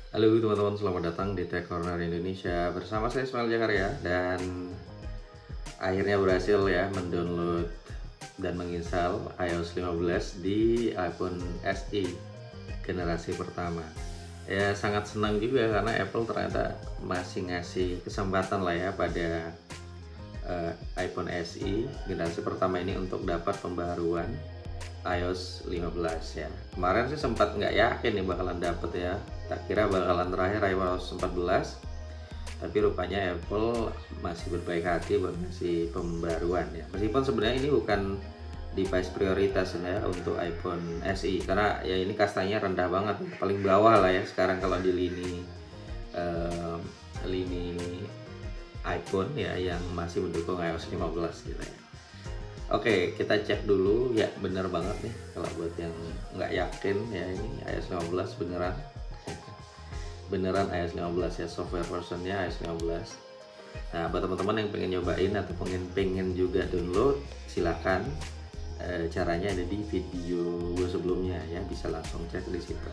Halo teman-teman, selamat datang di Tech Corner Indonesia. Bersama saya Ismail Jakarta dan akhirnya berhasil ya mendownload dan menginstal iOS 15 di iPhone SE generasi pertama. Ya sangat senang juga karena Apple ternyata masih ngasih kesempatan lah ya pada iPhone SE generasi pertama ini untuk dapat pembaruan iOS 15 ya. Kemarin sih sempat nggak yakin nih bakalan dapet ya. Tak kira bakalan terakhir iOS 14. Tapi rupanya Apple masih berbaik hati buat ngasih pembaruan ya. Meskipun sebenarnya ini bukan device prioritas ya untuk iPhone SE karena ya ini kastanya rendah banget, paling bawah lah ya sekarang kalau di lini iPhone ya yang masih mendukung iOS 15 gitu ya. Oke, kita cek dulu ya, bener banget nih kalau buat yang nggak yakin ya, ini iOS 15 beneran beneran iOS 15 ya, software versionnya iOS 15. Nah, buat teman-teman yang pengen nyobain atau pengen juga download, silakan. Caranya ada di video gue sebelumnya ya, bisa langsung cek di situ.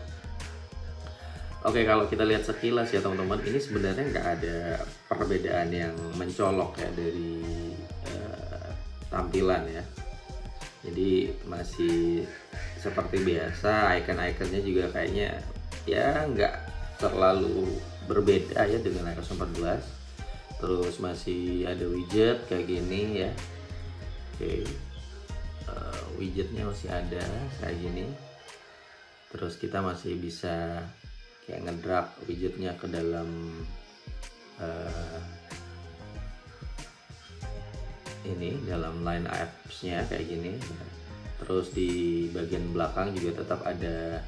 Oke, kalau kita lihat sekilas ya teman-teman, ini sebenarnya nggak ada perbedaan yang mencolok ya dari tampilan ya. Jadi masih seperti biasa, icon-iconnya juga kayaknya ya nggak terlalu berbeda ya dengan iOS 14. Terus masih ada widget kayak gini ya. Oke, widgetnya masih ada kayak gini. Terus kita masih bisa kayak ngedrag widgetnya ke dalam ini dalam line apps-nya kayak gini. Terus di bagian belakang juga tetap ada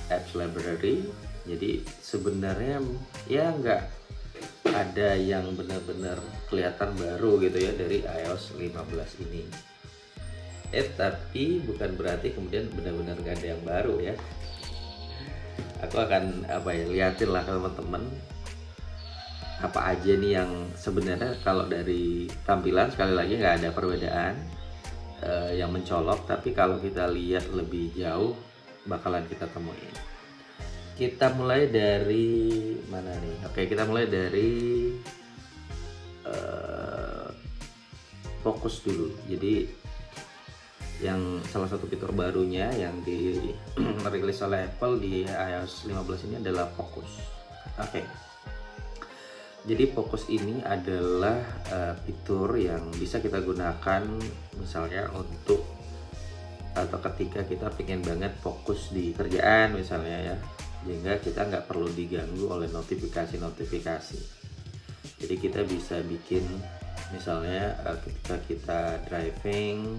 apps library. Jadi sebenarnya ya nggak ada yang benar-benar kelihatan baru gitu ya dari iOS 15 ini. Tapi bukan berarti kemudian benar-benar nggak ada yang baru ya. Aku akan liatin lah teman-teman apa aja nih yang sebenarnya kalau dari tampilan sekali lagi nggak ada perbedaan yang mencolok, tapi kalau kita lihat lebih jauh bakalan kita temuin. Kita mulai dari mana nih? Oke, kita mulai dari fokus dulu. Jadi yang salah satu fitur barunya yang dirilis oleh Apple di iOS 15 ini adalah fokus. Oke. Jadi fokus ini adalah fitur yang bisa kita gunakan misalnya untuk atau ketika kita pengen banget fokus di kerjaan misalnya ya, sehingga kita nggak perlu diganggu oleh notifikasi. Jadi kita bisa bikin misalnya ketika kita driving,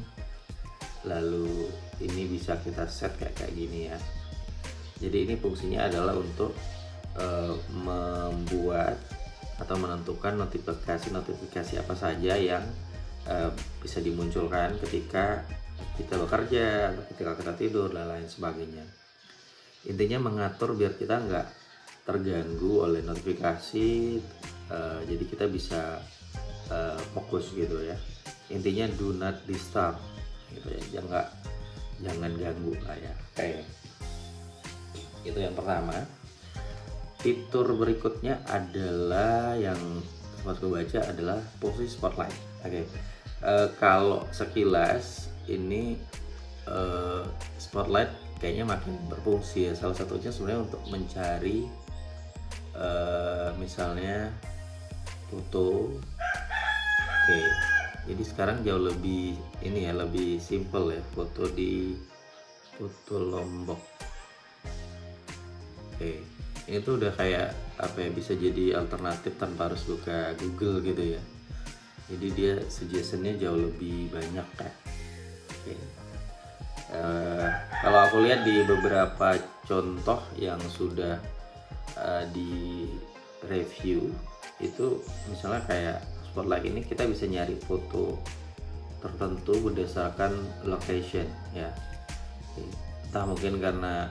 lalu ini bisa kita set kayak gini ya. Jadi ini fungsinya adalah untuk membuat atau menentukan notifikasi apa saja yang bisa dimunculkan ketika kita bekerja atau ketika kita tidur dan lain sebagainya. Intinya mengatur biar kita nggak terganggu oleh notifikasi, jadi kita bisa fokus gitu ya. Intinya do not disturb gitu ya, jangan ganggu lah ya. Oke, itu yang pertama. Fitur berikutnya adalah yang sempat gue baca adalah fungsi spotlight. Oke, kalau sekilas ini spotlight kayaknya makin berfungsi ya. Salah satunya sebenarnya untuk mencari misalnya foto. Oke, jadi sekarang jauh lebih ini ya, lebih simple ya, foto Lombok. Oke, ini tuh udah kayak bisa jadi alternatif tanpa harus buka Google gitu ya. Jadi dia suggestionnya jauh lebih banyak kan. Oke. Kalau aku lihat di beberapa contoh yang sudah di review itu, misalnya kayak spotlight ini kita bisa nyari foto tertentu berdasarkan location ya. Entah mungkin karena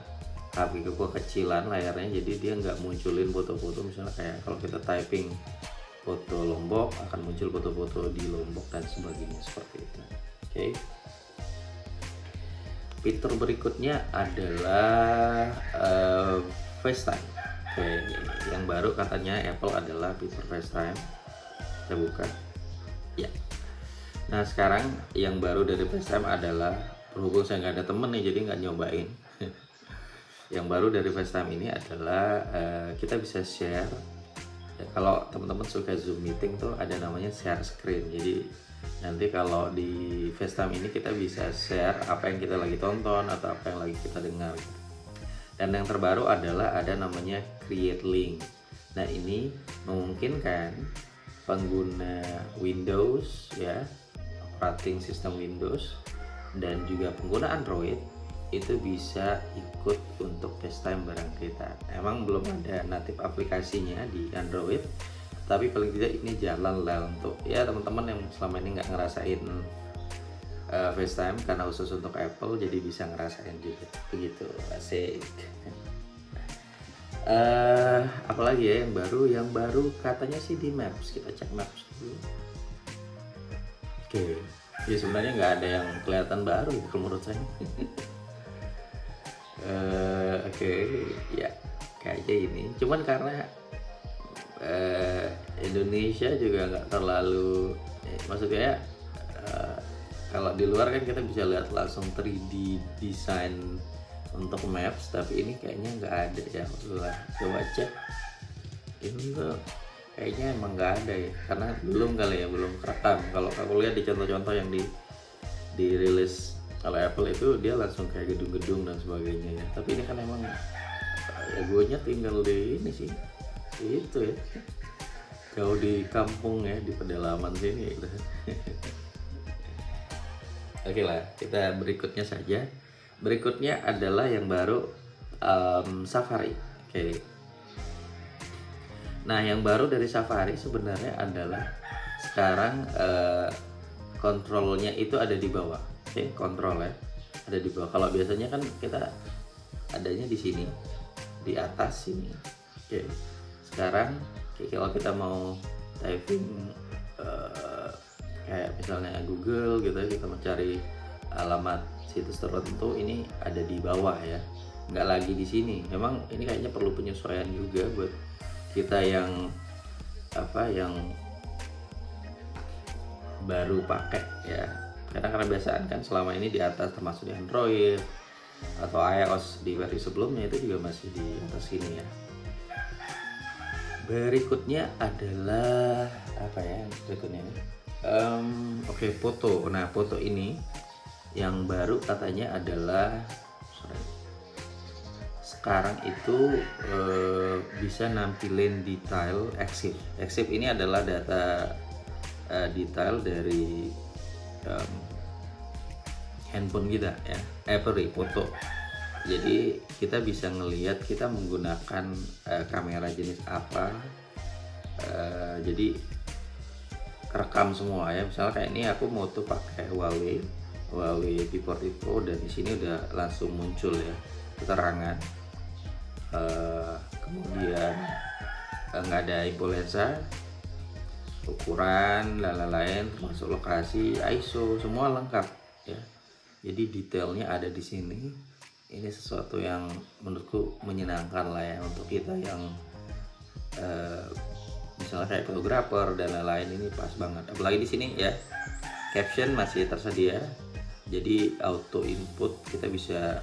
HP gue kecilan layarnya, jadi dia nggak munculin foto-foto, misalnya kayak kalau kita typing foto Lombok akan muncul foto-foto di Lombok dan sebagainya seperti itu. Oke. Fitur berikutnya adalah FaceTime. Oke, yang baru katanya Apple adalah fitur FaceTime. Kita buka. Ya. Nah sekarang yang baru dari FaceTime adalah, berhubung saya nggak ada temen nih jadi nggak nyobain. Yang baru dari FaceTime ini adalah kita bisa share. Ya, kalau teman-teman suka Zoom meeting tuh ada namanya share screen. Jadi nanti kalau di FaceTime ini kita bisa share apa yang kita lagi tonton atau apa yang lagi kita dengar. Dan yang terbaru adalah ada namanya create link. Nah ini memungkinkan pengguna Windows ya, operating system Windows, dan juga pengguna Android itu bisa ikut untuk FaceTime bareng kita. Emang belum ada native aplikasinya di Android, tapi paling tidak ini jalan lah untuk ya teman-teman yang selama ini nggak ngerasain FaceTime karena khusus untuk Apple, jadi bisa ngerasain juga begitu. Asik. Apalagi ya yang baru katanya sih di Maps. Kita cek Maps dulu. Oke, ya sebenarnya nggak ada yang kelihatan baru ya kalau menurut saya. Oke, ya kayaknya ini cuman karena Indonesia juga nggak terlalu maksudnya kalau di luar kan kita bisa lihat langsung 3D design untuk Maps, tapi ini kayaknya nggak ada ya. Coba cek ini tuh kayaknya emang nggak ada ya, karena belum kali ya, belum kerekam. Kalau aku lihat di contoh-contoh yang dirilis oleh Apple itu dia langsung kayak gedung-gedung dan sebagainya ya. Tapi ini kan emang ya gue nya tinggal di ini sih itu ya, jauh di kampung ya, di pedalaman sini gitu. Oke lah, kita berikutnya saja. Berikutnya adalah yang baru Safari. Oke. Nah yang baru dari Safari sebenarnya adalah sekarang kontrolnya itu ada di bawah. Oke, kontrol ya ada di bawah. Kalau biasanya kan kita adanya di sini, di atas sini. Oke. Sekarang kalau kita mau typing kayak misalnya Google gitu ya, kita mencari alamat situs tertentu, ini ada di bawah ya, nggak lagi di sini. Memang ini kayaknya perlu penyesuaian juga buat kita yang yang baru pakai ya, karena kebiasaan kan selama ini di atas, termasuk di Android atau iOS di versi sebelumnya itu juga masih di atas sini ya. Berikutnya adalah apa ya berikutnya ini? Oke, foto. Nah foto ini yang baru katanya adalah sekarang itu bisa nampilin detail EXIF. EXIF ini adalah data detail dari handphone kita ya, foto. Jadi kita bisa ngelihat kita menggunakan kamera jenis apa. Jadi kerekam semua ya. Misalnya kayak ini aku mau tuh pakai Huawei P40 Pro, dan di sini udah langsung muncul ya keterangan. Kemudian nggak ada info lensa, ukuran dan lain-lain, termasuk lokasi, ISO, semua lengkap ya. Jadi detailnya ada di sini. Ini sesuatu yang menurutku menyenangkan lah ya untuk kita yang misalnya kayak fotografer dan lain-lain, ini pas banget. Apalagi di sini ya, caption masih tersedia. Jadi auto input, kita bisa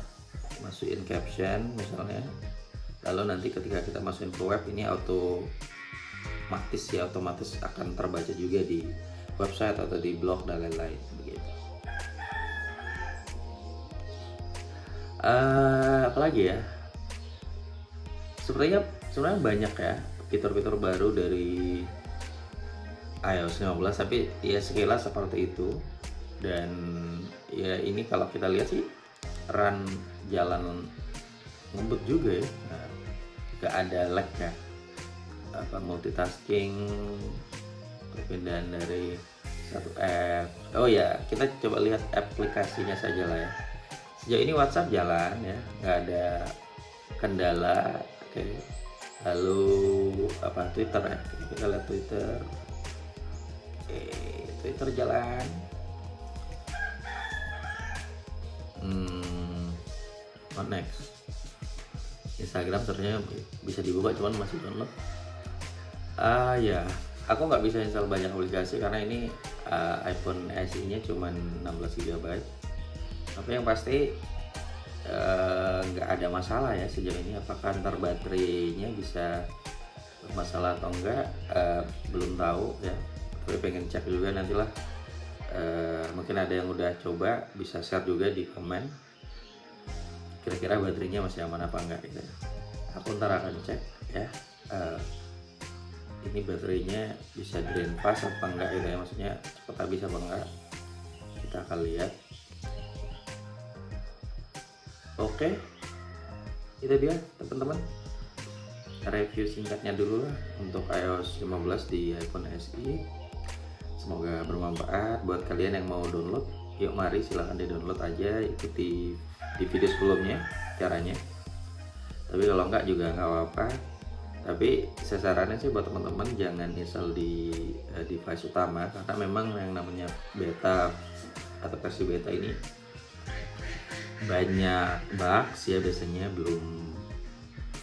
masukin caption misalnya. Lalu nanti ketika kita masukin ke web, ini otomatis akan terbaca juga di website atau di blog dan lain-lain begitu. Apalagi ya, sebenarnya banyak ya fitur-fitur baru dari iOS 15, tapi ya sekilas seperti itu. Dan ya ini kalau kita lihat sih run jalan ngebut juga ya, gak ada lag ya, multitasking, perpindahan dari satu app. Oh ya, kita coba lihat aplikasinya saja lah ya. Sejauh ini WhatsApp jalan ya, nggak ada kendala. Oke. Lalu Twitter ya, kita lihat Twitter. Oke, Twitter jalan. What next? Instagram searchnya bisa dibuka, cuman masih download. Ya, aku nggak bisa install banyak aplikasi karena ini iPhone SE nya cuman 16 GB. Tapi yang pasti nggak ada masalah ya sejauh ini. Apakah ntar baterainya bisa bermasalah atau enggak, belum tahu ya, tapi pengen cek juga nantilah. Mungkin ada yang udah coba, bisa share juga di komen kira-kira baterainya masih aman apa enggak gitu. Aku ntar akan cek ya, ini baterainya bisa drain fast apa enggak gitu ya, maksudnya cepat habis apa enggak, kita akan lihat. Oke, itu dia teman-teman, review singkatnya dulu lah untuk iOS 15 di iPhone SE. Semoga bermanfaat buat kalian yang mau download. Yuk mari silahkan di download aja, ikuti di video sebelumnya caranya. Tapi kalau enggak juga nggak apa-apa. Tapi saya saranin sih buat teman-teman jangan install di device utama, karena memang yang namanya beta atau versi beta ini banyak bugs ya, biasanya belum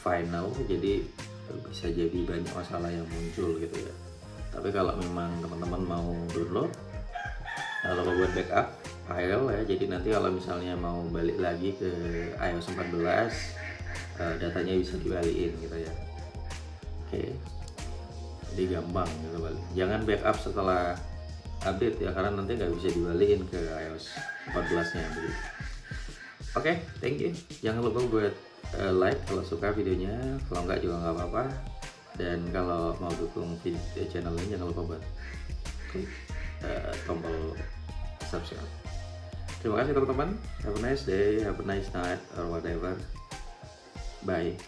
final, jadi bisa jadi banyak masalah yang muncul gitu ya. Tapi kalau memang teman-teman mau download, jangan lupa buat backup file ya, jadi nanti kalau misalnya mau balik lagi ke iOS 14, datanya bisa dibalikin gitu ya. Oke, jadi gampang gitu balik. Jangan backup setelah update ya, karena nanti nggak bisa dibalikin ke iOS 14 nya begitu. Oke, thank you. Jangan lupa buat like kalau suka videonya, kalau nggak juga nggak apa-apa. Dan kalau mau dukung video channel ini, jangan lupa buat klik tombol subscribe. Terima kasih teman-teman. Have a nice day, have a nice night, or whatever. Bye.